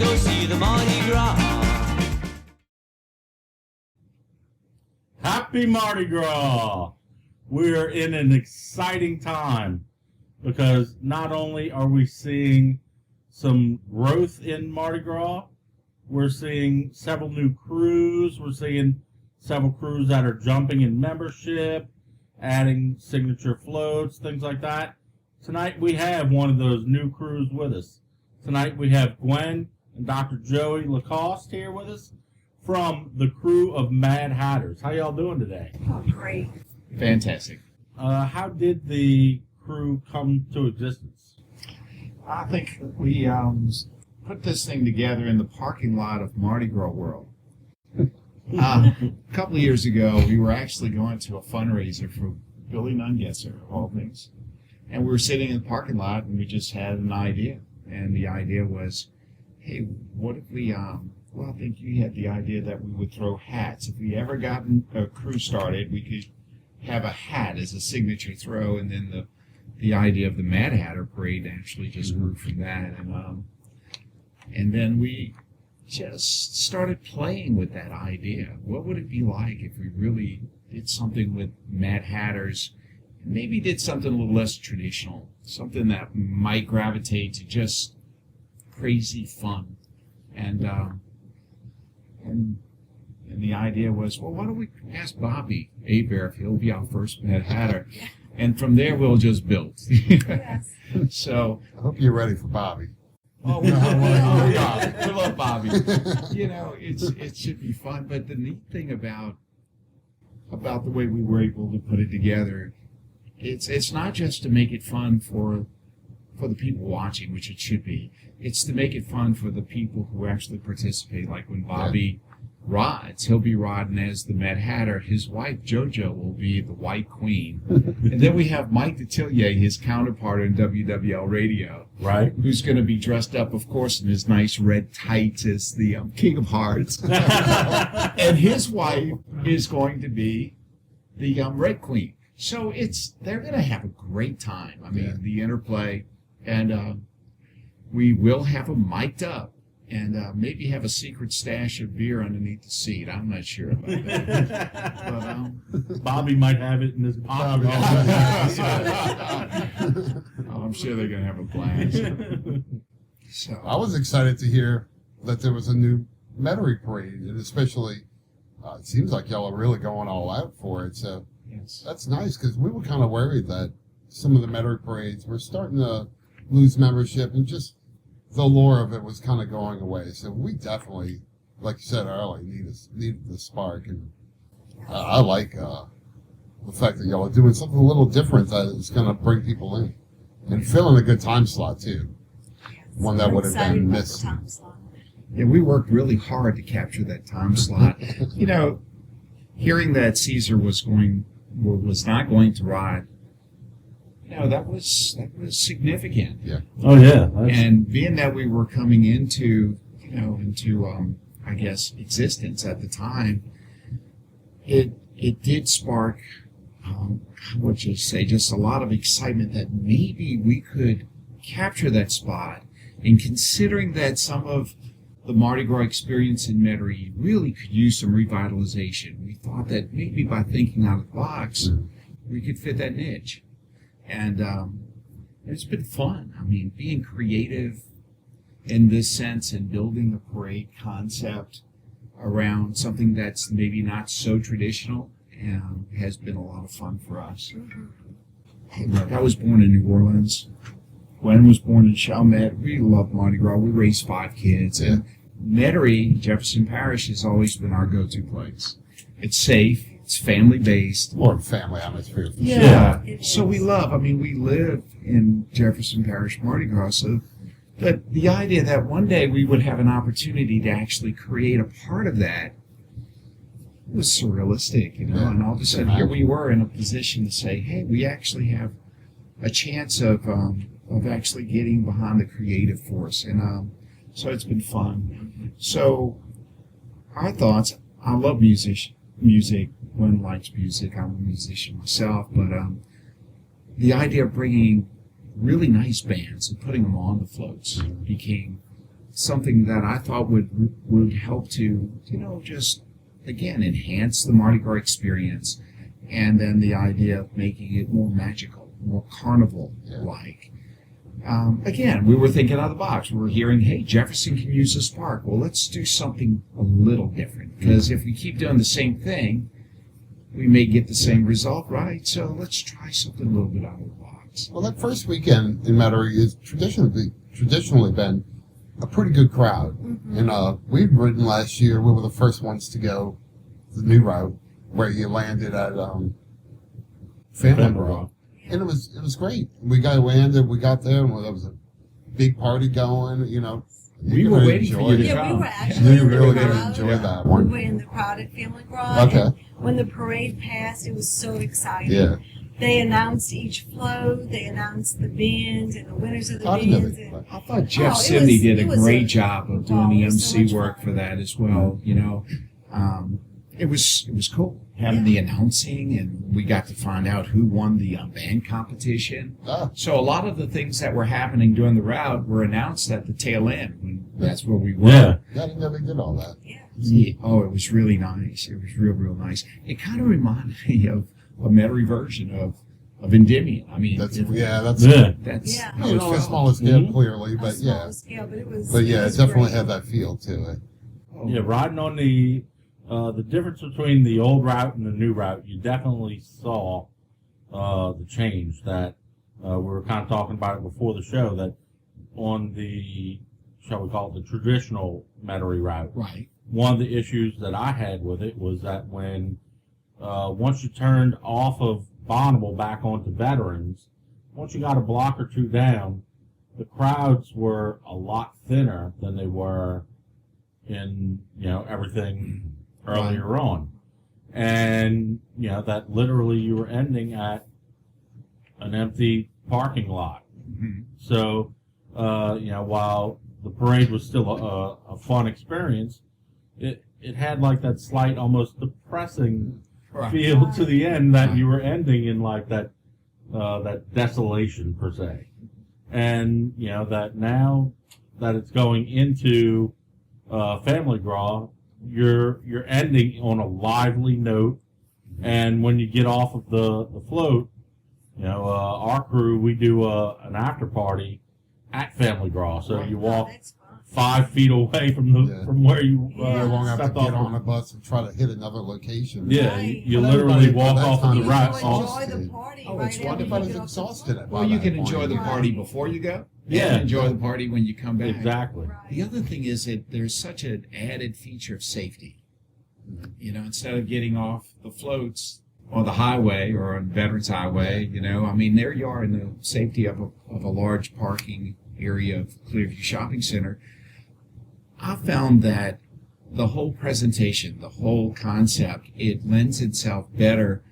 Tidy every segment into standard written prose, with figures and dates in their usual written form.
go see the Mardi Gras. Happy Mardi Gras! We're in an exciting time because not only are we seeing some growth in Mardi Gras, we're seeing several new crews. We're seeing several crews that are jumping in membership, adding signature floats, things like that. Tonight we have one of those new crews with us. Tonight we have Gwen and Dr. Joey Lacoste here with us from the crew of Mad Hatters. How y'all doing today? Oh, great. Fantastic. How did the crew come to existence? I think we put this thing together in the parking lot of Mardi Gras World. A couple of years ago, we were actually going to a fundraiser for Billy Nungesser, of all things. And we were sitting in the parking lot, and we just had an idea. And the idea was, hey, what if we, well, I think you had the idea that we would throw hats. If we ever got a crew started, we could have a hat as a signature throw, and then the idea of the Mad Hatter Parade actually just grew from that. And then we just started playing with that idea. What would it be like if we really did something with Mad Hatters, and maybe did something a little less traditional, something that might gravitate to just crazy fun. And the idea was, well, why don't we ask Bobby Abear if he'll be our first Mad Hatter? And from there, we'll just build. Yes. So, I hope you're ready for Bobby. oh, we love Bobby. You know, it should be fun. But the neat thing about the way we were able to put it together, it's not just to make it fun for the people watching, which it should be. It's to make it fun for the people who actually participate. Like when Bobby rides, he'll be riding as the Mad Hatter. His wife, JoJo, will be the White Queen. And then we have Mike Detillier, his counterpart on WWL Radio, Right. who's going to be dressed up, of course, in his nice red tights as the King of Hearts. And his wife is going to be the Red Queen. So they're going to have a great time. I mean, the interplay. And we will have them mic'd up and maybe have a secret stash of beer underneath the seat. I'm not sure about that. But, Bobby might have it in his pocket. I'm sure they're going to have a blast. So I was excited to hear that there was a new Metairie parade, and especially it seems like y'all are really going all out for it. So yes. that's nice because we were kind of worried that some of the Metairie parades were starting to lose membership, and just the lore of it was kind of going away. So we definitely, like you said earlier, need the spark. And I like the fact that y'all are doing something a little different that is going to bring people in and fill in a good time slot too. One that would have been missed. Yeah, we worked really hard to capture that time slot. You know, hearing that Caesar was not going to ride, you know, that was significant. Yeah. Oh, yeah. And being that we were coming into I guess existence at the time, it did spark what you say, just a lot of excitement that maybe we could capture that spot. And considering that some of the Mardi Gras experience in Metairie really could use some revitalization, we thought that maybe by thinking out of the box, we could fit that niche. And it's been fun. I mean, being creative in this sense and building a parade concept around something that's maybe not so traditional has been a lot of fun for us. I was born in New Orleans. Gwen was born in Chalmette. We love Mardi Gras. We raised 5 kids. And Metairie, Jefferson Parish, has always been our go-to place. It's safe. It's family-based. More of a family atmosphere. For Yeah. Sure. So we live in Jefferson Parish Mardi Gras. So the idea that one day we would have an opportunity to actually create a part of that was surrealistic, you know. And all of a sudden, here we were in a position to say, hey, we actually have a chance of actually getting behind the creative force. And so it's been fun. So our thoughts, I love music. Gwen likes music. I'm a musician myself. But the idea of bringing really nice bands and putting them on the floats became something that I thought would help to, just again enhance the Mardi Gras experience, and then the idea of making it more magical, more carnival-like. Again, we were thinking out of the box. We were hearing, hey, Jefferson can use this park. Well, let's do something a little different, because if we keep doing the same thing, we may get the same result, right? So let's try something a little bit out of the box. Well, that first weekend in Metairie has traditionally been a pretty good crowd. And we'd ridden last year. We were the first ones to go the new route where you landed at Family Gras. And it was great. We got landed, we got there, and there was a big party going, We were waiting for you to come. We were actually You in the really crowd. did enjoy that We one. were in the crowd at Family Gras. Okay. And when the parade passed, it was so exciting. Yeah. They announced each float. They announced the bands and the winners of the I didn't know bands. that. And I thought Jeff Oh, it Simney was- did it a was great a- job of doing oh, the it was so MC much work fun. for that as well. It was cool having the announcing, and we got to find out who won the band competition. So a lot of the things that were happening during the route were announced at the tail end. That's where we were. Yeah. I didn't know they did all that. yeah. Yeah. Oh, it was really nice. It was real nice. It kind of reminded me of a Metairie version of Endymion. I mean, That's that's Yeah. Yeah. how it on a felt. smaller scale, Mhm. clearly, On a but smaller yeah. scale, but it was. But yeah, it was definitely great. had that feel to it. Oh, Yeah, riding on the difference between the old route and the new route, you definitely saw the change that we were kind of talking about it before the show, that on the, shall we call it, the traditional Metairie route, right. one of the issues that I had with it was that when once you turned off of Bonneville back onto Veterans, once you got a block or two down, the crowds were a lot thinner than they were in everything earlier on, and that literally you were ending at an empty parking lot. Mhm. So while the parade was still a fun experience, it had like that slight, almost depressing Right. feel to the end, that you were ending in like that desolation per se. And that now that it's going into Family Gras, you're ending on a lively note. And when you get off of the float, our crew, we do an after party at Family Gras. So you Oh, walk that's fun. 5 feet away from Yeah. from where you Yeah. You won't have to stepped get off. on a bus and try to hit another location. Yeah, Right. you But literally everybody walk by that off of time the is route. exhausted. Enjoy the party. Oh, right it's after you wonderful. get Everybody's off the exhausted float. at Well, you that can point. enjoy the Right. party before you go. Yeah. And enjoy the party when you come back. Exactly. Right. The other thing is that there's such an added feature of safety. Instead of getting off the floats on the highway or on Veterans Highway, I mean, there you are in the safety of a large parking area of Clearview Shopping Center. I found that the whole presentation, the whole concept, it lends itself better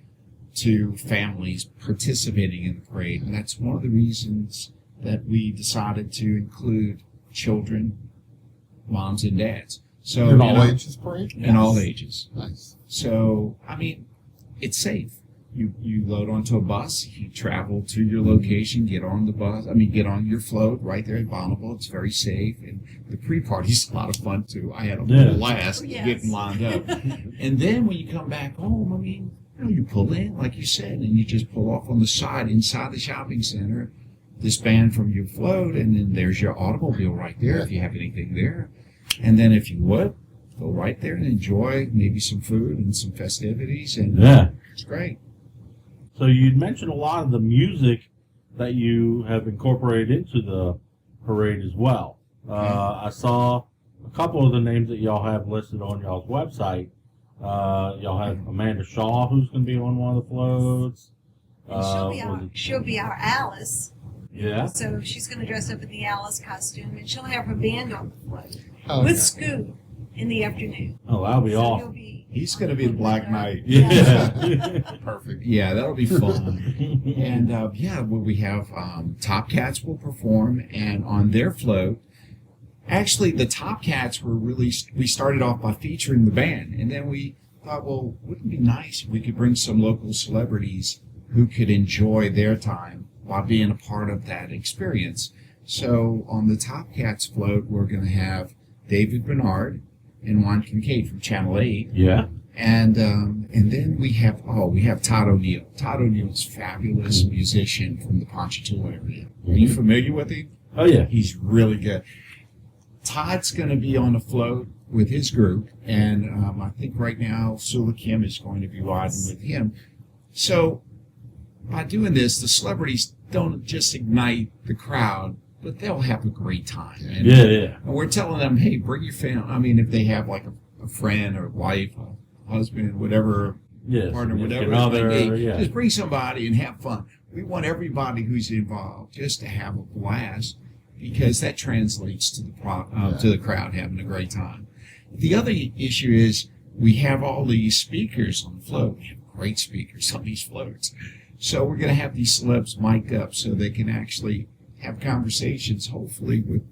to families participating in the parade. And that's one of the reasons that we decided to include children, moms, and dads. So In all ages parade? in all ages. Nice. So, I mean, it's safe. You load onto a bus, you travel to your location, get on your float right there at Bonneville. It's very safe, and the pre-party's a lot of fun too. I had a Yeah. blast Yes. getting lined up. And then when you come back home, I mean, you pull in, like you said, and you just pull off on the side inside the shopping center, disband from your float, and then there's your automobile right there if you have anything there. And then if you would, go right there and enjoy maybe some food and some festivities, and Yeah. it's great. So you'd mentioned a lot of the music that you have incorporated into the parade as well. I saw a couple of the names that y'all have listed on y'all's website. Y'all have Amanda Shaw, who's going to be on one of the floats. And she'll be our Alice. Yeah. So she's going to dress up in the Alice costume, and she'll have her band on the float Oh, with okay. Scoop in the afternoon. Oh, that'll be So awesome. he'll be He's going to be the Black Knight. Yeah. Perfect. Yeah, that'll be fun. And we have Top Cats will perform, and on their float, actually the Top Cats were released. We started off by featuring the band, and then we thought, well, wouldn't it be nice if we could bring some local celebrities who could enjoy their time while being a part of that experience? So on the Top Cats float, we're going to have David Bernard and Juan Kincaid from Channel 8. Yeah. And then we have Todd O'Neill. Todd O'Neill's fabulous musician from the Ponchatoula area. Are you familiar with him? Oh, yeah. He's really good. Todd's going to be on the float with his group, and I think right now Sula Kim is going to be riding with him. So by doing this, the celebrities don't just ignite the crowd, but they'll have a great time. And, Yeah. and we're telling them, hey, bring your family. I mean, if they have like a friend or a wife, a husband, whatever, Yes. partner, whatever, Another, it might be, yeah. just bring somebody and have fun. We want everybody who's involved just to have a blast, because that translates to the crowd having a great time. The other issue is we have all these speakers on the float. We have great speakers on these floats. So we're going to have these celebs mic'd up so they can actually have conversations, hopefully, with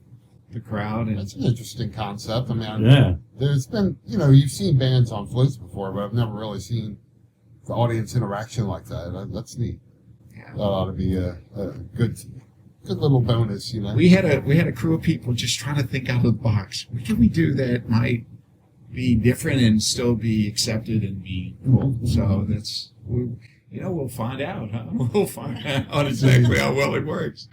the crowd. And That's an interesting concept. I mean, Yeah. there's been, you've seen bands on floats before, but I've never really seen the audience interaction like that. That's neat. yeah. That ought to be a good little bonus, We had a crew of people just trying to think out of the box. What can we do that might be different and still be accepted and be cool? So we'll find out, huh? We'll find out exactly how well it works.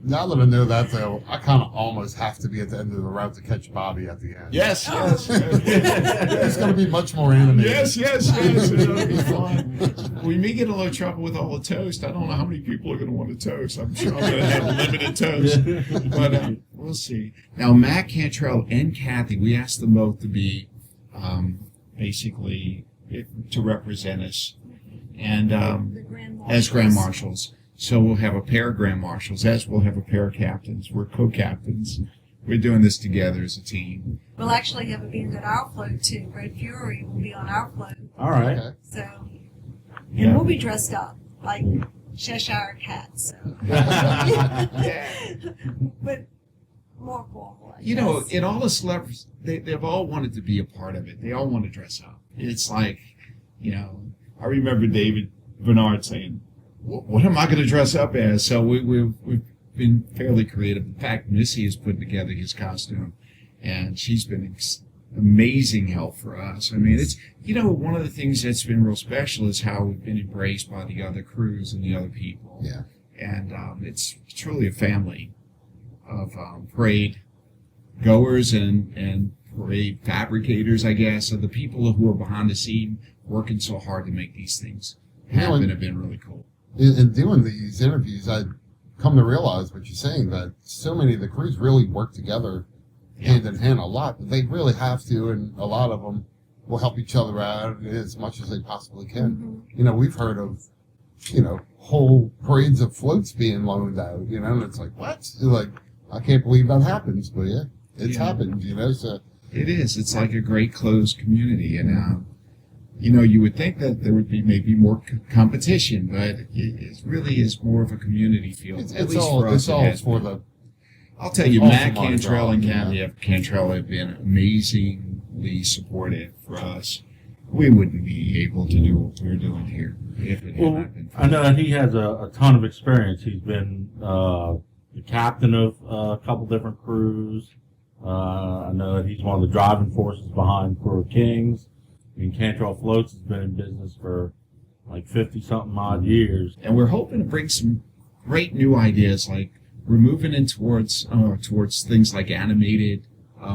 Now that I know that, though, I kind of almost have to be at the end of the route to catch Bobby at the end. Yes. It's going to be much more animated. Yes. It'll be fun. We may get a little trouble with all the toast. I don't know how many people are going to want to toast. I'm sure I'm going to have limited toast. But we'll see. Now, Matt Cantrell and Kathy, we asked them both to be basically to represent us and The Grand as Grand Marshals. Marshals. So we'll have a pair of Grand Marshals, as we'll have a pair of captains. We're co-captains. We're doing this together as a team. We'll actually have a band at our float too. Red Fury will be on our float. All right. Okay. So, and Yeah. we'll be dressed up like Cheshire cats. So. Yeah. But more formal. I You know, guess. and all the celebrities, they've all wanted to be a part of it. They all want to dress up. It's like, I remember David Bernard saying, what am I going to dress up as? So we've been fairly creative. In fact, Missy has put together his costume, and she's been amazing help for us. I mean, it's, one of the things that's been real special is how we've been embraced by the other crews and the other people. Yeah. And it's truly a family of parade goers and parade fabricators, I guess, of the people who are behind the scene working so hard to make these things happen. Have been really cool. In doing these interviews, I come to realize what you're saying, that so many of the crews really work together hand in hand a lot. They really have to, and a lot of them will help each other out as much as they possibly can. Mm-hmm. We've heard of, whole parades of floats being loaned out, and it's like, what? Like, I can't believe that happens, but yeah, it's happened, so. It is. It's like a great closed community, and you would think that there would be maybe more competition, but it really is more of a community feel. It's all for the. I'll tell you, all Matt for Mardi Cantrell Gras, and yeah. Kathy Cantrell have been amazingly supportive for us. We wouldn't be able to do what we're doing here if it had Well, not been for I know that he has a ton of experience. He's been the captain of a couple different crews. I know that he's one of the driving forces behind Crew of Kings. I mean, Cantrell Floats has been in business for like 50-something odd years. And we're hoping to bring some great new ideas, like we're moving in towards things like animated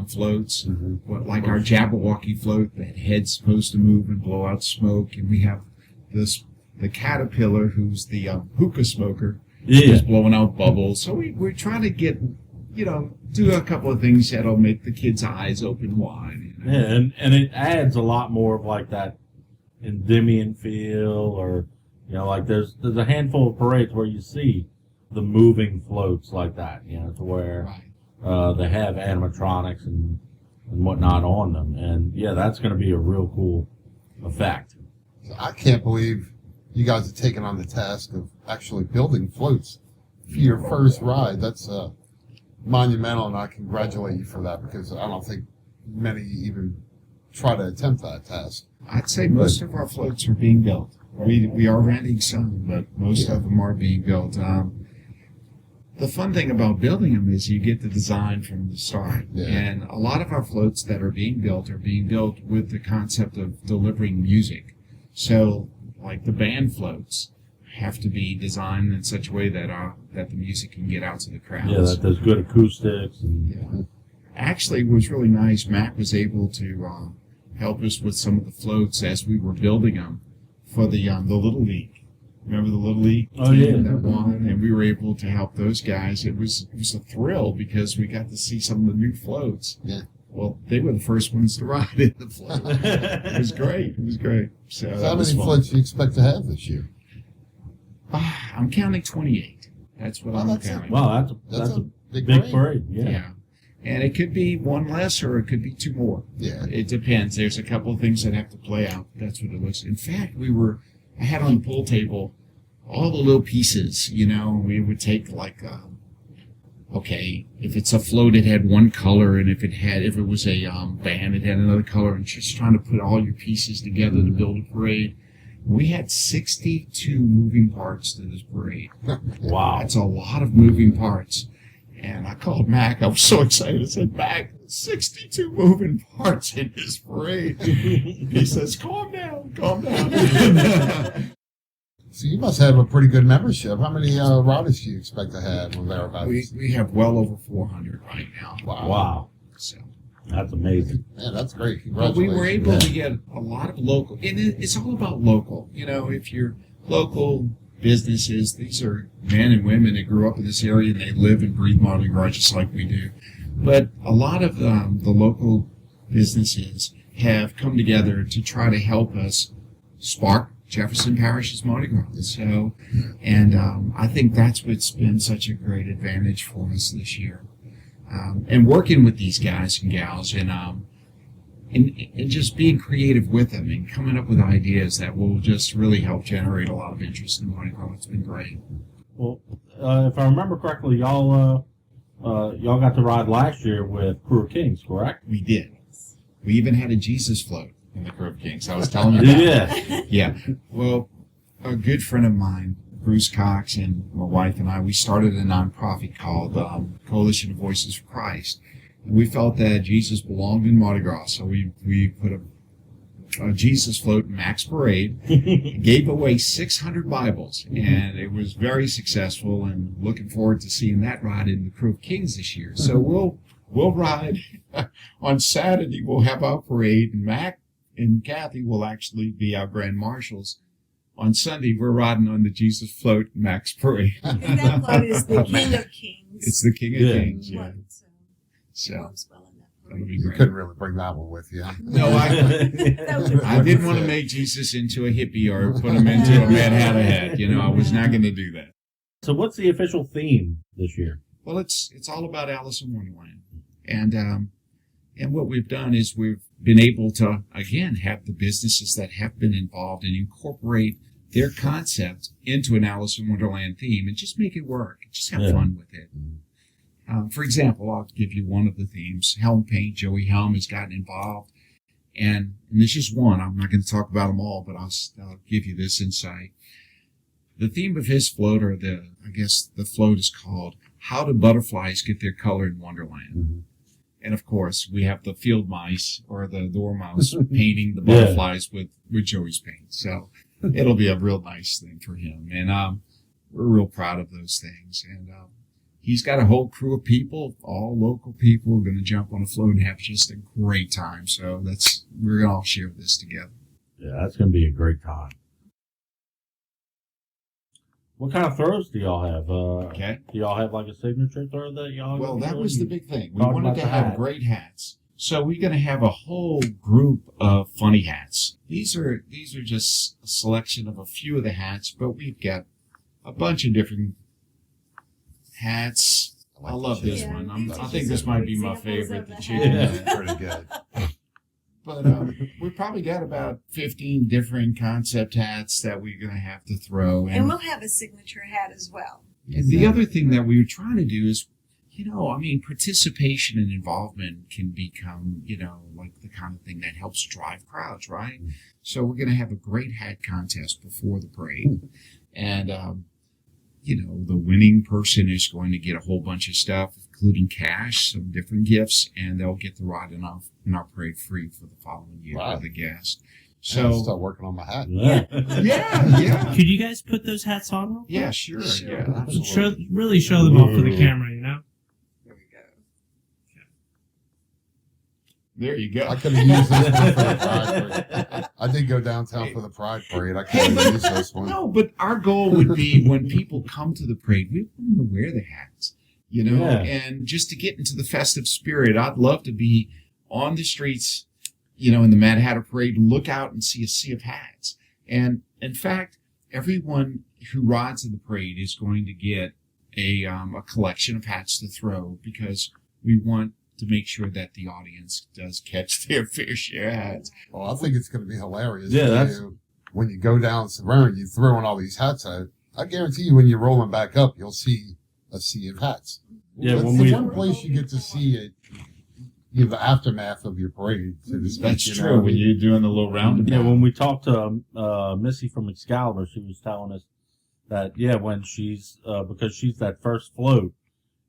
floats, like our Jabberwocky float, that head's supposed to move and blow out smoke, and we have the Caterpillar, who's the hookah smoker, who's blowing out bubbles. So we're trying to get, do a couple of things that'll make the kids' eyes open wide. Yeah, and it adds a lot more of like that Endymion feel, or like there's a handful of parades where you see the moving floats like that, to where they have animatronics and whatnot on them, and that's going to be a real cool effect. I can't believe you guys are taking on the task of actually building floats for your first ride. That's monumental, and I congratulate you for that, because I don't think many even try to attempt that task. I'd say most of our floats are being built. We are renting some, but most of them are being built. the fun thing about building them is you get the design from the start. Yeah. And a lot of our floats that are being built with the concept of delivering music. So, like the band floats have to be designed in such a way that the music can get out to the crowds. Yeah, that there's good acoustics. And Yeah. Actually, it was really nice. Mac was able to help us with some of the floats as we were building them for the Little League. Remember the Little League Oh, team yeah. that won? And we were able to help those guys. It was a thrill because we got to see some of the new floats. Yeah. Well, they were the first ones to ride in the float. It was great. It was great. So So that how was many fun. floats do you expect to have this year? I'm counting 28. That's what Well, I'm that's it. counting. wow, that's a big big parade. parade. Yeah. Yeah. And it could be one less or it could be two more. Yeah. It depends. There's a couple of things that have to play out. That's what it looks. In fact, I had on the pool table all the little pieces, we would take like, okay, if it's a float, it had one color, and if it was a band, it had another color, and just trying to put all your pieces together to build a parade. We had 62 moving parts to this parade. Wow. That's a lot of moving parts. And I called Mac. I was so excited. I said, Mac, 62 moving parts in this parade. He says, calm down. So you must have a pretty good membership. How many riders do you expect to have or thereabouts? We have well over 400 right now. Wow. So, That's amazing. Yeah, that's great. but we Congratulations. were able to get a lot of local, and it's all about local. If you're local businesses, these are men and women that grew up in this area and they live and breathe Mardi Gras just like we do. But a lot of the local businesses have come together to try to help us spark Jefferson Parish's Mardi Gras. So, and I think that's what's been such a great advantage for us this year. And working with these guys and gals and just being creative with them and coming up with ideas that will just really help generate a lot of interest in Mardi Gras. It's been great. Well, if I remember correctly, y'all got to ride last year with Crew of Kings, correct? We did. We even had a Jesus float in the Krewe of Kings. I was telling you Yeah. that. Yeah. Well, a good friend of mine, Bruce Cox, and my wife and I, we started a nonprofit called Coalition of Voices for Christ. And we felt that Jesus belonged in Mardi Gras, so we put a Jesus float in Mac's Parade, gave away 600 Bibles, and it was very successful, and looking forward to seeing that ride in the Krewe of Kings this year. So we'll ride on Saturday. We'll have our parade, and Mac and Kathy will actually be our grand marshals. On Sunday, we're riding on the Jesus float in Mac's Parade. And that float is the King of Kings. It's the King of Yeah. Kings, yeah. Float, So works well in that that'll float. be You great. couldn't really bring that one with you. No, I didn't want to make Jesus into a hippie or put him into a Mad Hatter hat. I was not going to do that. So what's the official theme this year? Well, it's all about Alice in Wonderland, and what we've done is we've been able to again have the businesses that have been involved and incorporate their concept into an Alice in Wonderland theme and just make it work. Just have fun with it. For example, I'll give you one of the themes. Helm Paint, Joey Helm has gotten involved, and there's just one. I'm not going to talk about them all, but I'll give you this insight. The theme of his float, or the float is called "How Do Butterflies Get Their Color in Wonderland?" Mm-hmm. And of course, we have the field mice or the dormouse painting the butterflies with Joey's paint. So it'll be a real nice thing for him. And we're real proud of those things. And he's got a whole crew of people, all local people, going to jump on a float and have just a great time. So we're going to all share this together. Yeah, that's going to be a great time. What kind of throws do y'all have? Okay. Do y'all have like a signature throw that y'all? Well, that was the big thing. We talked wanted about to the have hat. great hats. So we're going to have a whole group of funny hats. These are just a selection of a few of the hats, but we've got a bunch of different hats. I love this Yeah, one. these are I think just this some might be my examples favorite, of the the chicken hats. hat. Pretty good. But we've probably got about 15 different concept hats that we're going to have to throw. And we'll have a signature hat as well. And the other thing that we were trying to do is, participation and involvement can become, like the kind of thing that helps drive crowds, right? So we're going to have a great hat contest before the parade. And the winning person is going to get a whole bunch of stuff, including cash, some different gifts, and they'll get the ride in our parade free for the following year Wow. with a guest. So So, start working on my hat. yeah. Could you guys put those hats on? Real quick? Yeah, sure. Sure. Yeah, Show, absolutely. really show them off for the Ooh. camera, you know? There we go. There you go. I could have used this one for the Pride Parade. I did go downtown for the Pride Parade. I could have used this one. No, but our goal would be when people come to the parade, we want them to wear the hats, Yeah. and just to get into the festive spirit. I'd love to be on the streets, in the Mad Hatter Parade, look out and see a sea of hats. And in fact, everyone who rides in the parade is going to get a collection of hats to throw, because we want to make sure that the audience does catch their fair share of hats. Well, I think it's going to be hilarious. Yeah, for that's- you. When you go down Severn, you throwing all these hats out. I guarantee you, when you're rolling back up, you'll see a sea of hats. Yeah, That's when the we- one place you get to see it, the aftermath of your parade. So to speak, That's you true. know? When you're doing the little roundabout. Yeah, when we talked to Missy from Excalibur, she was telling us that, when she's, because she's that first float,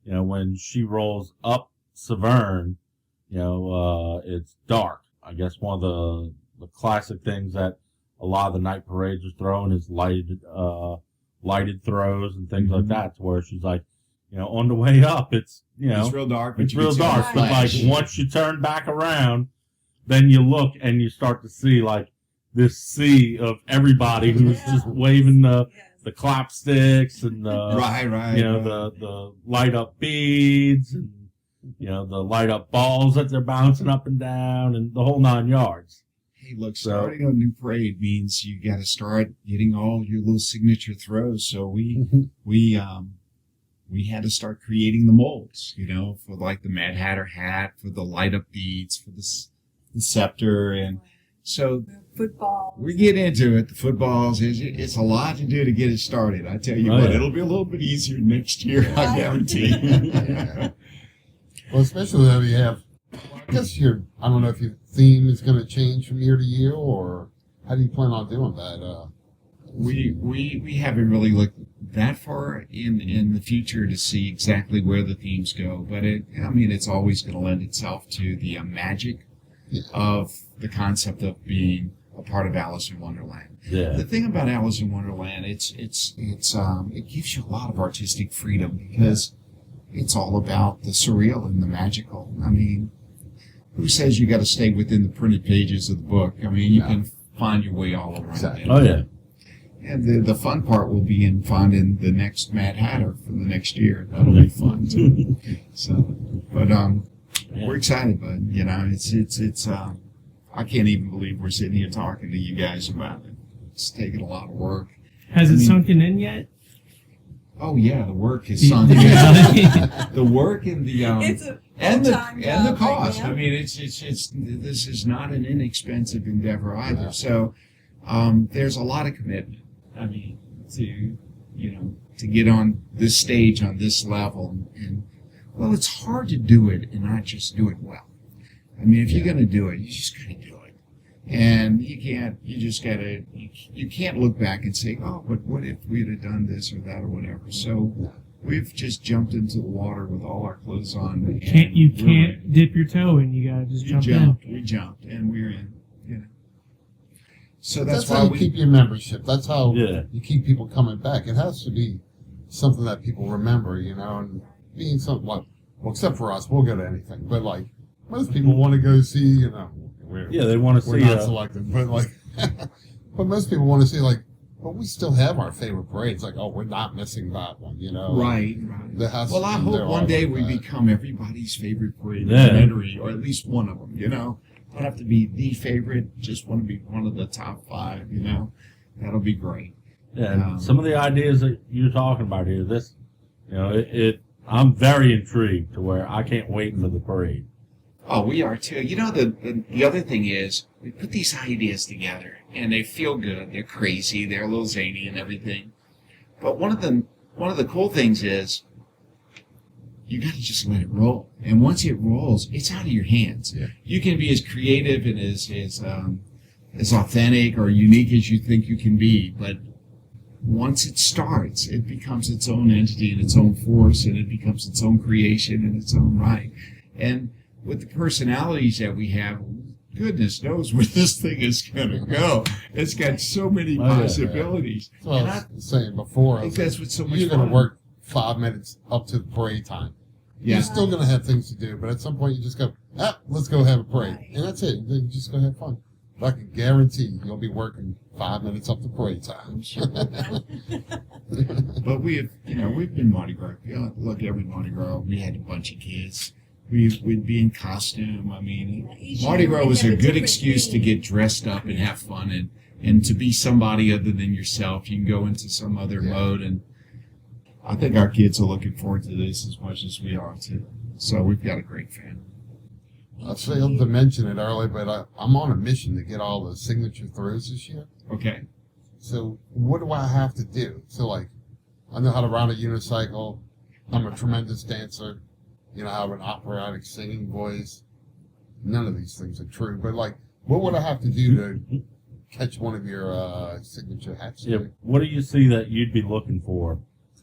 when she rolls up Severn, it's dark. I guess one of the classic things that a lot of the night parades are throwing is lighted throws and things like that, to where she's like, on the way up, it's, it's real dark. But it's you real can see all the dark, but like flash. once you turn back around, then you look and you start to see like this sea of everybody who's just waving the clap sticks and the Right. the light up beads and the light up balls that they're bouncing up and down and the whole 9 yards. Hey, look, So- starting a new parade means you got to start getting all your little signature throws. So we had to start creating the molds, for like the Mad Hatter hat, for the light up beads, for the scepter, and so Football. we get into it. The footballs, it's a lot to do to get it started. I tell you Oh, what, yeah. it'll be a little bit easier next year, I guarantee. Well, especially though you have, I guess I don't know if your theme is going to change from year to year, or how do you plan on doing that? We haven't really looked that far in the future to see exactly where the themes go, but it's always going to lend itself to the magic of the concept of being a part of Alice in Wonderland. Yeah. The thing about Alice in Wonderland, it gives you a lot of artistic freedom, because it's all about the surreal and the magical. Who says you got to stay within the printed pages of the book? You can find your way all around Exactly. it. Oh yeah. And the fun part will be in finding the next Mad Hatter for the next year. That'll be fun too. But we're excited, bud. It's I can't even believe we're sitting here talking to you guys about it. It's taken a lot of work. Has it sunken in yet? Oh yeah, the work is sunk in. The work and the It's a and the full-time and the job cost. right now. It's this is not an inexpensive endeavor either. Yeah. So there's a lot of commitment. To get on this stage on this level, and well, it's hard to do it and not just do it well. If you're going to do it, you just got to do it, and you can't look back and say, oh, but what if we'd have done this or that or whatever. So we've just jumped into the water with all our clothes on. You can't dip your toe in. You gotta just jump in. We jumped, and we're in. So That's that's how why you we keep your membership. That's how Yeah. you keep people coming back. It has to be something that people remember, and being something like, well, except for us, we'll go to anything. But like most people want to go see, They want to we're see not selected, but like, but most people want to see but we still have our favorite parades. Like, oh, we're not missing that one, right. There has Well, to I be hope there one all day like we that. become everybody's favorite parade Yeah. in Metairie, or at least one of them. Don't have to be the favorite. Just want to be one of the top 5. That'll be great. Yeah, and some of the ideas that you're talking about here, I'm very intrigued to where I can't wait for the parade. Oh, we are too. The other thing is we put these ideas together and they feel good. They're crazy. They're a little zany and everything. But one of the cool things is you got to just let it roll. And once it rolls, it's out of your hands. Yeah. You can be as creative and as authentic or unique as you think you can be, but once it starts, it becomes its own entity and its own force, and it becomes its own creation in its own right. And with the personalities that we have, goodness knows where this thing is going to go. It's got so many possibilities. So I was saying before, I think that's what's so much you're fun. going to work 5 minutes up to the parade time. Yeah. You're still going to have things to do, but at some point you just go, let's go have a parade. Right. And that's it. Then you just go have fun. But I can guarantee you'll be working 5 minutes up to parade time. I'm sure we will. But we've been Mardi Gras. Look, every Mardi Gras, we had a bunch of kids. We'd be in costume. I mean, Each Mardi year Gras we was have a a good different excuse to theme. get dressed up and have fun and to be somebody other than yourself. You can go into some other mode, and I think our kids are looking forward to this as much as we are too. So we've got a great family. I failed to mention it earlier, but I'm on a mission to get all the signature throws this year. Okay. So what do I have to do? So, like, I know how to ride a unicycle. I'm a tremendous dancer. You know, I have an operatic singing voice. None of these things are true. But, like, what would I have to do to catch one of your signature hats? Yeah, what do you see that you'd be looking for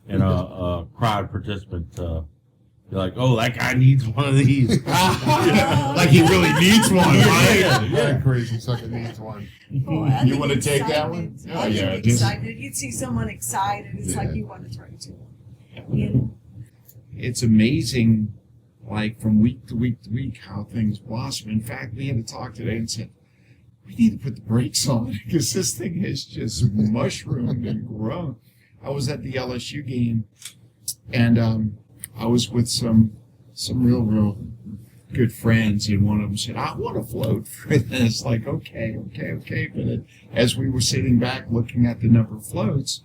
in a crowd participant? You're like, oh, that guy needs one of these. Like he really needs one, right? Very crazy sucker needs one. Boy, I You think wanna take that excitement. one? Oh, I think yeah, just- excited. You'd see someone excited. It's like Yeah. you want to turn to them. You know? It's amazing, like from week to week to week, how things blossom. In fact, we had a talk today and said, we need to put the brakes on because this thing has just mushroomed and grown. I was at the LSU game, and I was with some real good friends, and one of them said, I want to float for this. Like, okay. But as we were sitting back looking at the number of floats,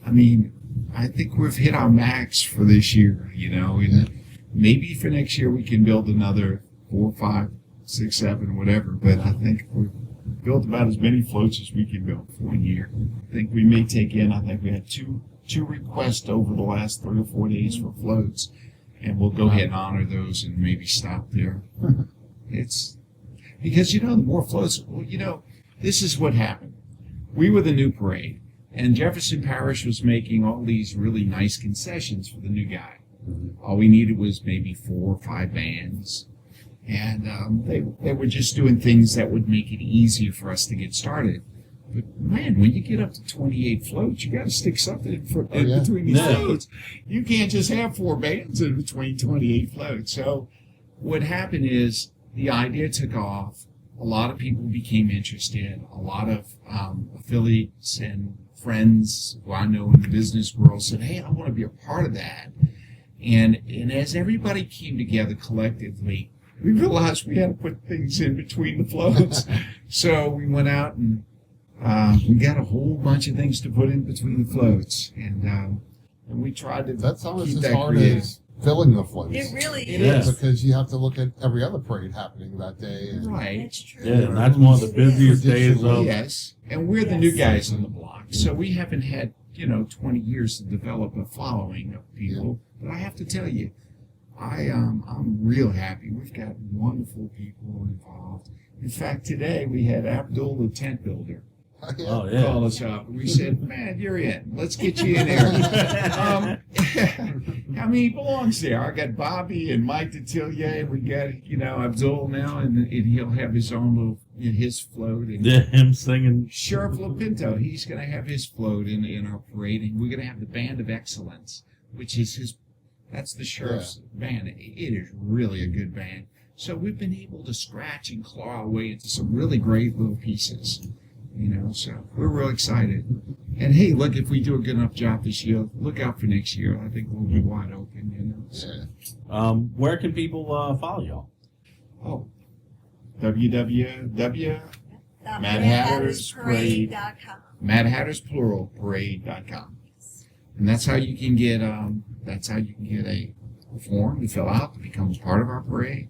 I mean, I think we've hit our max for this year, you know, and maybe for next year we can build another 4, 5, 6, 7, whatever. But I think we've built about as many floats as we can build for 1 year. I think we may take in, I think we had two requests over the last 3 or 4 days for floats, and we'll go ahead and honor those and maybe stop there. It's because, you know, the more floats, well, you know, this is what happened. We were the new parade, and Jefferson Parish was making all these really nice concessions for the new guy. All we needed was maybe 4 or 5 bands, and they were just doing things that would make it easier for us to get started. But man, when you get up to 28 floats, you got to stick something in between these floats. You can't just have 4 bands in between 28 floats. So what happened is the idea took off. A lot of people became interested. A lot of affiliates and friends who I know in the business world said, hey, I want to be a part of that. And as everybody came together collectively, we realized we had to put things in between the floats. So we went out and we got a whole bunch of things to put in between the floats, and we tried to That's almost keep as that hard creative. as filling the floats. It really It is. is. Because you have to look at every other parade happening that day. And Right. That's true. Yeah, and that's one of the busiest days of. Yes, and we're the new guys on the block, so we haven't had 20 years to develop a following of people. But I have to tell you, I'm real happy. We've got wonderful people involved. In fact, today we had Abdul, the tent builder, Oh yeah. call us up. We said, man, you're in. Let's get you in there. I mean, he belongs there. I got Bobby and Mike Detillier. We got, Abdul now, and he'll have his own little, his float. And Yeah, him singing. Sheriff Lapinto, he's going to have his float in our parade. And we're going to have the Band of Excellence, which is that's the sheriff's band. It is really a good band. So we've been able to scratch and claw our way into some really great little pieces. So we're real excited. And hey, look, if we do a good enough job this year, look out for next year. I think we'll be wide open, So. Where can people follow y'all? Oh, www. MadHattersParade.com. MadHattersPluralParade.com. And that's how you can get a form to fill out to become a part of our parade.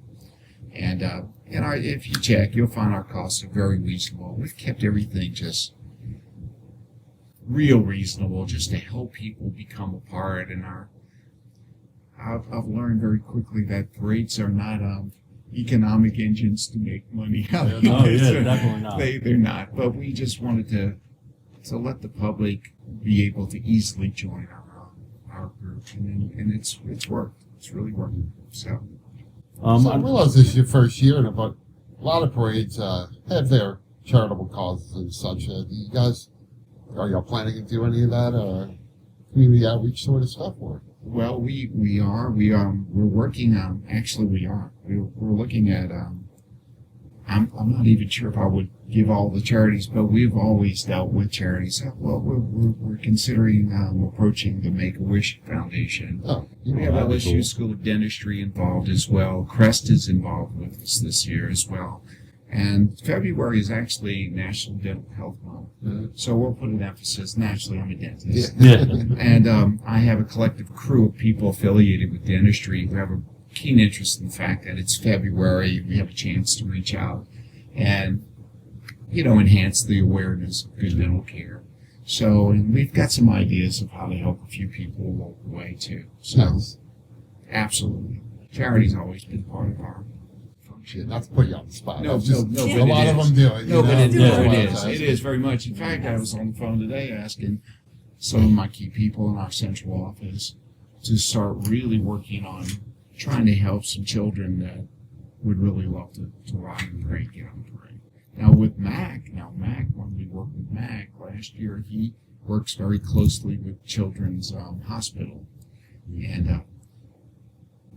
And if you check, you'll find our costs are very reasonable. We've kept everything just real reasonable, just to help people become a part. And I've learned very quickly that parades are not economic engines to make money. Oh yeah, definitely not. They're not. But we just wanted to to let the public be able to easily join our group, and it's worked. It's really worked. So I realize this is your first year, but a lot of parades have their charitable causes and such. Do you guys, are y'all planning to do any of that, community outreach sort of stuff, or? well, we're working on. Actually, we're looking at. I'm not even sure if I would give all the charities, but we've always dealt with charities. Well, we're considering approaching the Make-A-Wish Foundation. Oh, We have LSU School of Dentistry involved as well. Crest is involved with us this year as well. And February is actually National Dental Health Month. So we'll put an emphasis. Naturally, I'm a dentist. Yeah. And I have a collective crew of people affiliated with dentistry who have a keen interest in the fact that it's February. We have a chance to reach out and, enhance the awareness of good dental care. So, and we've got some ideas of how to help a few people along the way, too. So, Nice. Absolutely. Charity's always been part of our function. Not to put you on the spot. No, It's just, no, a but lot it of is. them do it. No, but it is. Yeah. It is very much. In fact, I was on the phone today asking some of my key people in our central office to start really working on trying to help some children that would really love to ride in the parade, get on the parade. Now with Mac, when we worked with Mac last year, he works very closely with Children's Hospital. And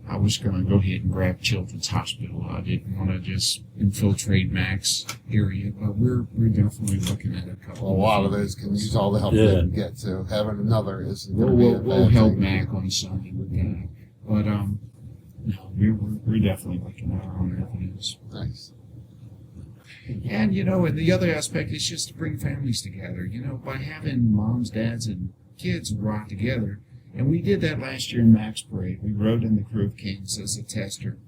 I was going to go ahead and grab Children's Hospital. I didn't want to just infiltrate Mac's area, but we're definitely looking at a couple. Well, a lot of those can use all the help they can get, so having another isn't going to be a bad We'll help thing. Mac on Sunday with that. But no, we're definitely looking at our own avenues. Nice. And and the other aspect is just to bring families together. By having moms, dads, and kids ride together. And we did that last year in Mac's Parade. We rode in the Crew of Kings as a tester.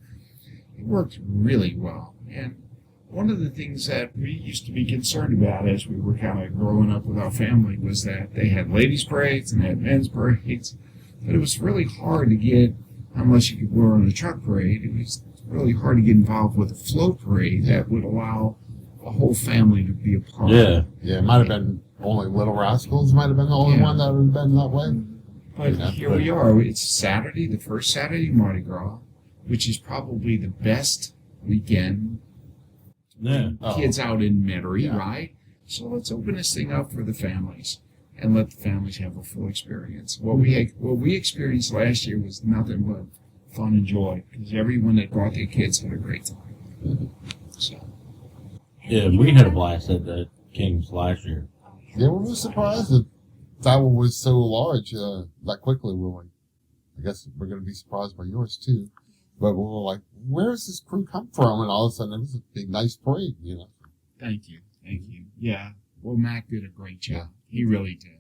It worked really well. And one of the things that we used to be concerned about as we were kind of growing up with our family was that they had ladies' parades and they had men's parades. But it was really hard to get, unless you were on a truck parade, it was really hard to get involved with a float parade that would allow a whole family to be a part. Yeah. Yeah, it might have been only Little Rascals, might have been the only one that would have been that way. But here we are. It's Saturday, the first Saturday of Mardi Gras, which is probably the best weekend. Yeah. Kids out in Metairie, Yeah. right? So let's open this thing up for the families and let the families have a full experience. What we experienced last year was nothing but fun and joy because everyone that brought their kids had a great time. So. Yeah, we had a blast at the Kings last year. Yeah, we were surprised that one was so large that quickly. We were, I guess we're going to be surprised by yours too. But we were like, where does this crew come from? And all of a sudden, it was a big, nice parade, Thank you. Yeah. Well, Mac did a great job. He really did.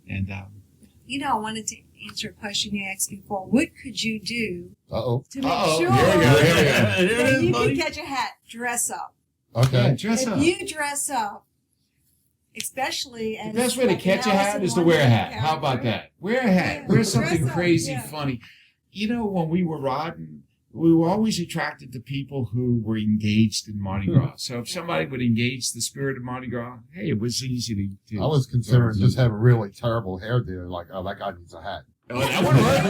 And I wanted to answer a question you asked before. What could you do Uh-oh. to make Uh-oh, sure here we go, here we go. that you can catch a hat? Dress up. Okay. yeah, dress up. If you dress up, especially as The best way to like catch a an hat Alice is in to wear a hat. Wonderland How about character. that? Wear a hat. Yeah, Wear dress something up, crazy yeah. funny. When we were riding, we were always attracted to people who were engaged in Mardi Gras. So if somebody would engage the spirit of Mardi Gras, hey, it was easy to I was considering just having really terrible hairdo, like, oh, that guy needs a hat. Oh, that would work.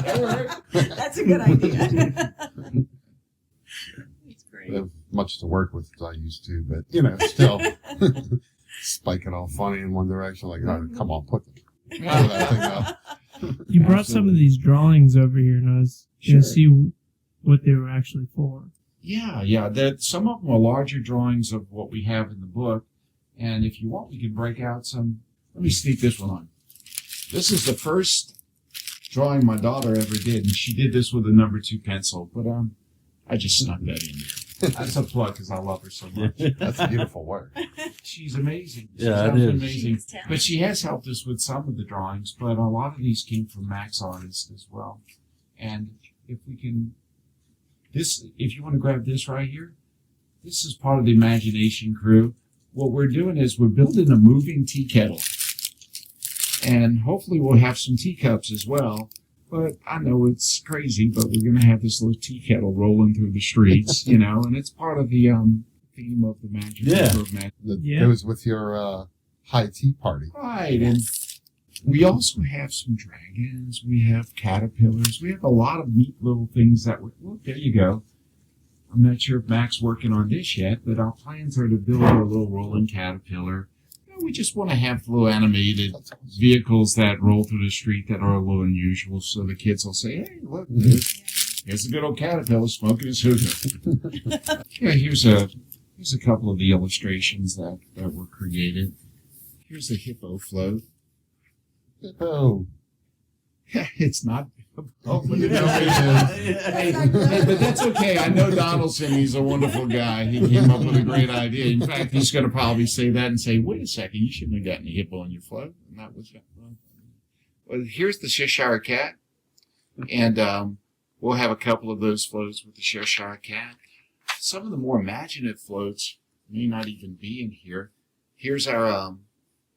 That would work. That's a good idea. That's great. I have much to work with as I used to, but, still spike it all funny in one direction, like, oh, come on, put that thing up. You brought some of these drawings over here, and I was going to see what they were actually for. Yeah. Some of them are larger drawings of what we have in the book. And if you want, we can break out some. Let me sneak this one on. This is the first drawing my daughter ever did, and she did this with a number 2 pencil. But I just snuck that in there. That's a plug because I love her so much. That's beautiful work. She's amazing. She's Yeah, it absolutely is. amazing. She's talented. But she has helped us with some of the drawings, but a lot of these came from Mac's artists as well. And if we can, if you want to grab this right here, this is part of the Imagination crew. What we're doing is we're building a moving tea kettle. And hopefully we'll have some teacups as well. But I know it's crazy, but we're going to have this little tea kettle rolling through the streets, and it's part of the theme of the Magic Yeah. River of Magic. That Yeah. goes with your high tea party. Right, and we also have some dragons. We have caterpillars. We have a lot of neat little things that well, there you go. I'm not sure if Mac's working on this yet, but our plans are to build a little rolling caterpillar. You know, we just want to have little animated vehicles that roll through the street that are a little unusual, so the kids will say, "Hey, look, here's a good old caterpillar smoking his hookah." Yeah, here's a couple of the illustrations that were created. Here's a hippo float. Oh, It's not. Oh, but it is. Hey, but that's okay. I know Donaldson. He's a wonderful guy. He came up with a great idea. In fact, he's going to probably say that and say, "Wait a second, you shouldn't have gotten a hippo on your float." And that was well. Here's the Cheshire cat, and we'll have a couple of those floats with the Cheshire cat. Some of the more imaginative floats may not even be in here. Here's our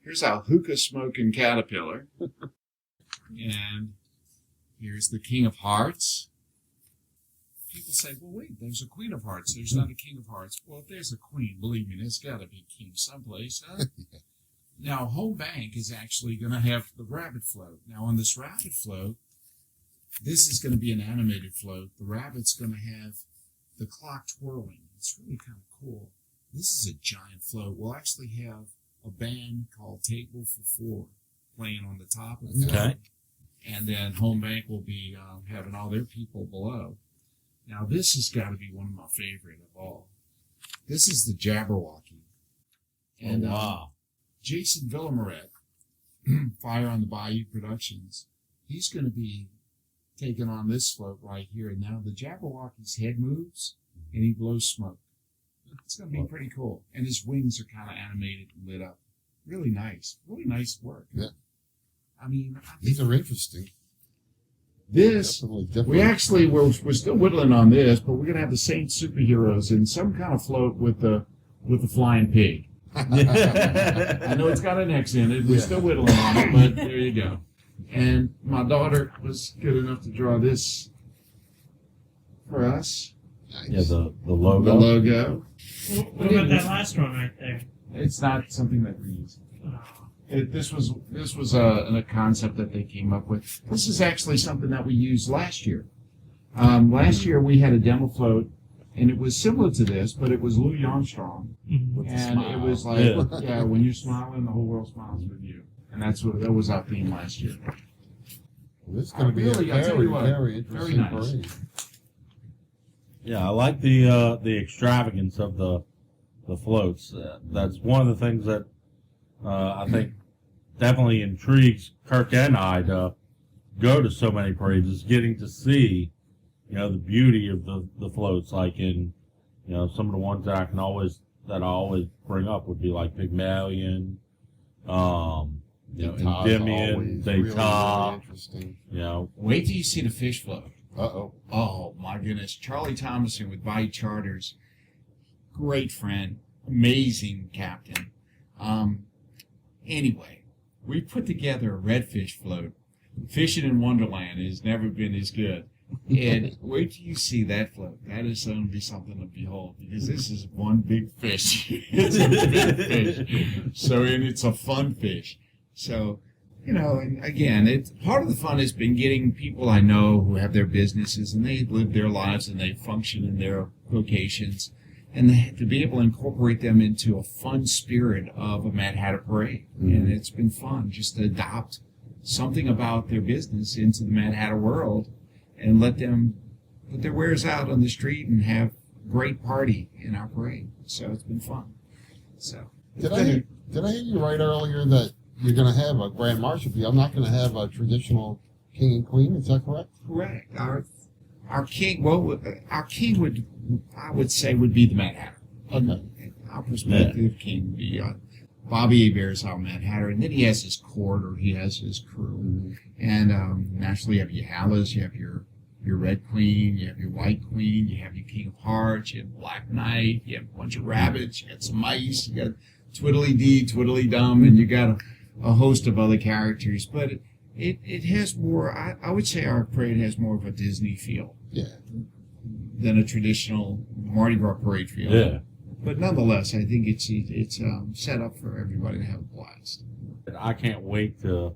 hookah smoking caterpillar. And here's the King of Hearts. People say, well, wait, there's a Queen of Hearts. There's not a King of Hearts. Well, if there's a queen, believe me, there's got to be a king someplace, huh? Now, Home Bank is actually going to have the rabbit float. Now, on this rabbit float, this is going to be an animated float. The rabbit's going to have the clock twirling. It's really kind of cool. This is a giant float. We'll actually have a band called Table for Four playing on the top of the float. Okay. And then Home Bank will be having all their people below. Now, this has got to be one of my favorite of all. This is the Jabberwocky. And wow. Jason Villamaret, Fire on the Bayou Productions, he's going to be taking on this float right here. And now the Jabberwocky's head moves, and he blows smoke. It's going to be pretty cool. And his wings are kind of animated and lit up. Really nice. Really nice work. Yeah. I mean, These are interesting. This, Definitely. we're still whittling on this, but we're going to have the same superheroes in some kind of float with the flying pig. I know it's got an X in it. We're still whittling on it, but there you go. And my daughter was good enough to draw this for us. Nice. Yeah, the logo. The logo. What about that last one right there? It's not something that we use. Oh. This was a concept that they came up with. This is actually something that we used last year. Last year we had a demo float, and it was similar to this, but it was Louis Armstrong, Mhm. and it was like, yeah, when you're smiling, the whole world smiles with you, and that was our theme last year. This is going to be Really, a I'll tell you what, very interesting very nice. parade. Yeah, I like the extravagance of the floats. That's one of the things that I think definitely intrigues Kirk and I to go to so many parades, is getting to see, the beauty of the floats. Like in, some of the ones that I always bring up would be like Pygmalion, Endymion, Really, really Beta, interesting. Wait till you see the fish float. Uh-oh. Oh my goodness, Charlie Thomason with Bayou Charters, great friend, amazing captain. Anyway, we put together a redfish float. Fishing in Wonderland has never been as good. And wait till you see that float. That is going to be something to behold, because this is one big fish. It's a big fish. So, and it's a fun fish. So, and again, it's part of the fun has been getting people I know who have their businesses and they live their lives and they function in their locations, and to be able to incorporate them into a fun spirit of a Mad Hatter Parade. Mm-hmm. And it's been fun just to adopt something about their business into the Mad Hatter world and let them put their wares out on the street and have a great party in our parade. So it's been fun. So Did I hear you right earlier that you're going to have a Grand Marshal? You're not going to have a traditional King and Queen, is that correct? Correct. Our king would, I would say, would be the Mad Hatter. Okay. Our perspective, king would be Bobby Hebert is our Mad Hatter, and then he has his court, or he has his crew. Mm-hmm. And naturally, you have your Hallows, you have your Red Queen, you have your White Queen, you have your King of Hearts, you have Black Knight, you have a bunch of rabbits, you got some mice, you got Twiddly-Dee, Twiddly-Dum, and you got a host of other characters. But it has more, I would say our parade has more of a Disney feel. Yeah. Than a traditional Mardi Gras parade feel. Yeah. But nonetheless, I think it's set up for everybody to have a blast. I can't wait to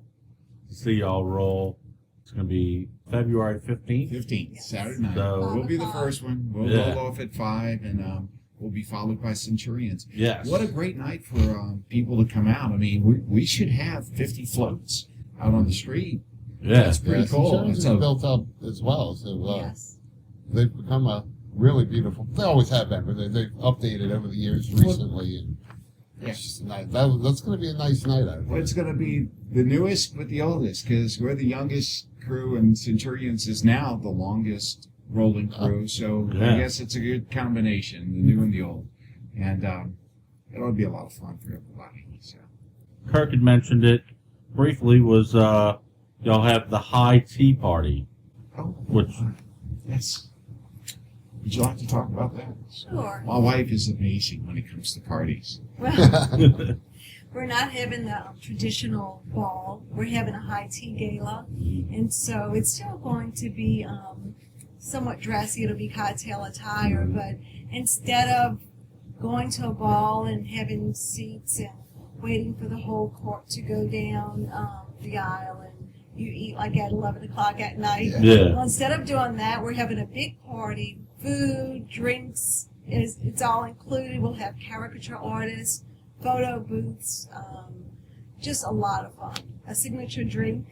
see y'all roll. It's going to be February 15th. 15th, Yes. Saturday night. So- We'll be the first one. We'll Yeah. roll off at 5, and we'll be followed by Centurions. Yes. What a great night for people to come out. I mean, we should have 50 floats out on the street. Yeah. That's pretty cool. Insurance It's is a- built up as well, so Yes. they've become a really beautiful. They always have been, but they've updated over the years recently. And Yeah. it's just nice. That's going to be a nice night out Well, it's going to be the newest with the oldest, because we're the youngest crew, and Centurions is now the longest rolling crew. So Yeah. I guess it's a good combination, the new and the old. And it'll be a lot of fun for everybody. So. Kirk had mentioned it briefly. Was y'all have the high tea party? Oh, Which- yes. Would you like to talk about that? Sure. My wife is amazing when it comes to parties. Well, we're not having the traditional ball. We're having a high tea gala. And so it's still going to be somewhat dressy. It'll be cocktail attire. But instead of going to a ball and having seats and waiting for the whole court to go down the aisle and you eat like at 11 o'clock at night. Yeah. Well, instead of doing that, we're having a big party. Food, drinks, it's all included. We'll have caricature artists, photo booths, just a lot of fun. A signature drink.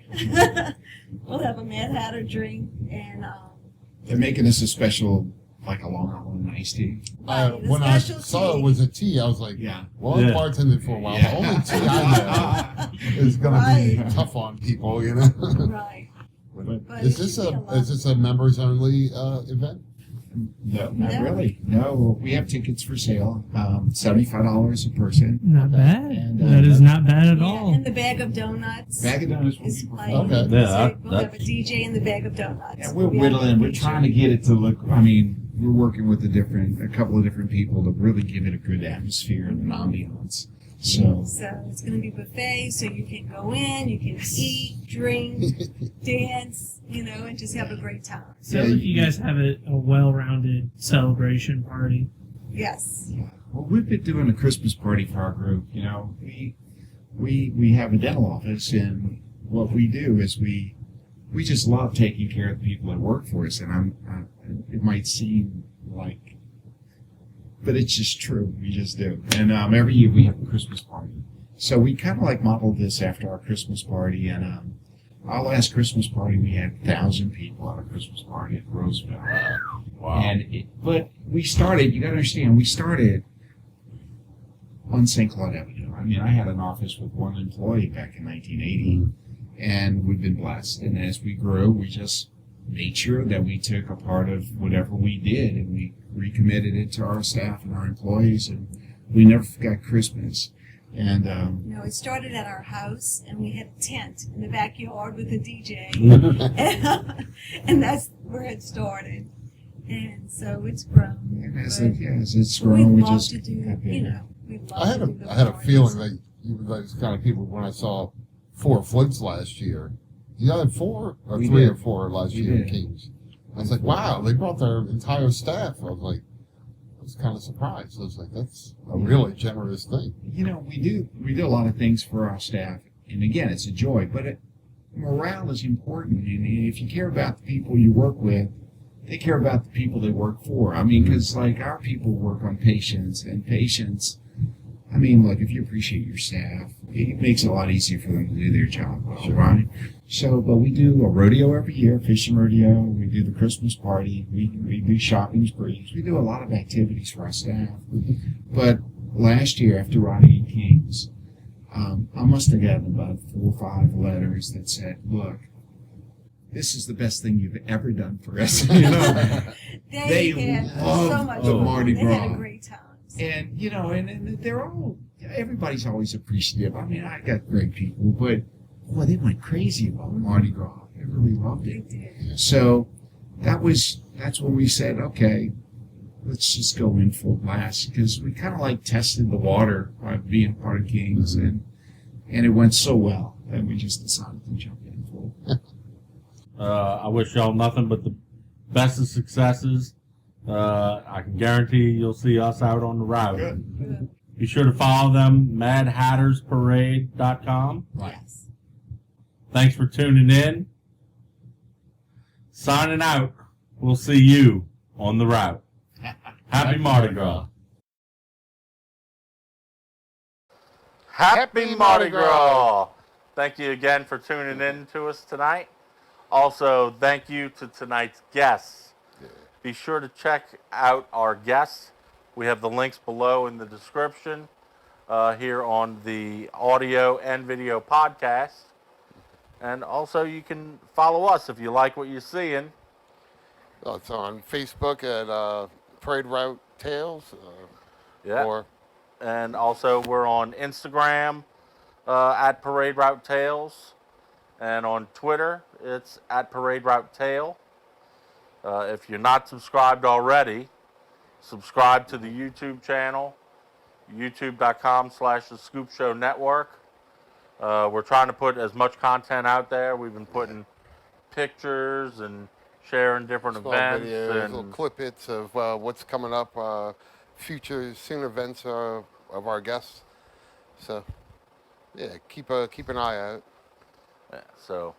We'll have a Mad Hatter drink, and They're making this a special, like a Long Island iced tea. right, the when I special saw tea. it was a tea, I was like, Yeah. well, Yeah. I've bartended for a while. Yeah. The only tea I know is going to be Right. tough on people, you know. Right. But Is it this should be a lot is this a members only event? No, not No. really. No, we have tickets for sale, $75 a person. Not bad. And, That is not bad at Yeah, all. and the bag of donuts Bag of donuts will is be playing. Okay. Yeah, So we'll have a that's- DJ in the bag of donuts. Yeah, we're We have whittling. a We're DJ. trying to get it to look. I mean, we're working with a couple of different people to really give it a good atmosphere and an ambiance. So So it's going to be buffet, so you can go in, you can eat, drink, dance, and just have a great time. So Yeah, you guys have a well-rounded celebration party. Yes. well, we've been doing a Christmas party for our group. We have a dental office, and what we do is we just love taking care of the people that work for us. And it might seem like, but it's just true. We just do. And every year we have a Christmas party. So we kind of like modeled this after our Christmas party. And our last Christmas party, we had 1,000 people at a Christmas party at Roseville. Wow. But we started, you got to understand, we started on St. Claude Avenue. I mean, I had an office with one employee back in 1980, and we've been blessed. And as we grew, we just made sure that we took a part of whatever we did, and we recommitted it to our staff and our employees, and we never forgot Christmas. And It started at our house, and we had a tent in the backyard with a DJ. And that's where it started. And so it's grown. as But it's we grown, we love just to do, have been. we love I had to do the I had a parties. feeling that you were those kind of people when I saw 4 floats last year. You had 4 or We 3 did. or 4 last We year in did. Kings. I was like, wow, they brought their entire staff. I was kind of surprised. I was like, that's a really generous thing. We do a lot of things for our staff, and again, it's a joy. But morale is important, and if you care about the people you work with, they care about the people they work for. I mean, because like our people work on patients, and patients. I mean, look, if you appreciate your staff, it makes it a lot easier for them to do their job well, right? So, but we do a rodeo every year, fishing rodeo. We do the Christmas party. We do shopping sprees. We do a lot of activities for our staff. But last year, after Ronnie and Kings, I must have gotten about 4 or 5 letters that said, "Look, this is the best thing you've ever done for us." They had love so much the fun. Mardi They had Gras. a great time. And and they're all, everybody's always appreciative. I mean, I got great people, but boy, they went crazy about Mardi Gras. They really loved They it. did. So that's when we said, okay, let's just go in full blast, because we kind of like tested the water by being part of Kings, and it went so well that we just decided to jump in full. I wish y'all nothing but the best of successes. I can guarantee you'll see us out on the route. Good. Be sure to follow them, madhattersparade.com. Yes. Thanks for tuning in. Signing out. We'll see you on the route. Happy Mardi Gras. Happy Mardi Gras. Thank you again for tuning in to us tonight. Also, thank you to tonight's guests. Be sure to check out our guests. We have the links below in the description here on the audio and video podcast. And also, you can follow us if you like what you're seeing. Oh, it's on Facebook at Parade Route Tales. Yeah. Or And also, we're on Instagram at Parade Route Tales. And on Twitter, it's at Parade Route Tale. If you're not subscribed already, subscribe to the YouTube channel, youtube.com/The Scoop Show Network. We're trying to put as much content out there. We've been putting pictures and sharing different small events. videos, And little clip hits of what's coming up, future soon events of our guests. So, yeah, keep an eye out. yeah, so,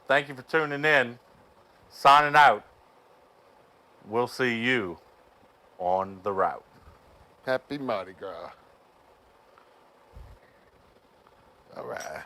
thank you for tuning in. Signing out. We'll see you on the route. Happy Mardi Gras. All right.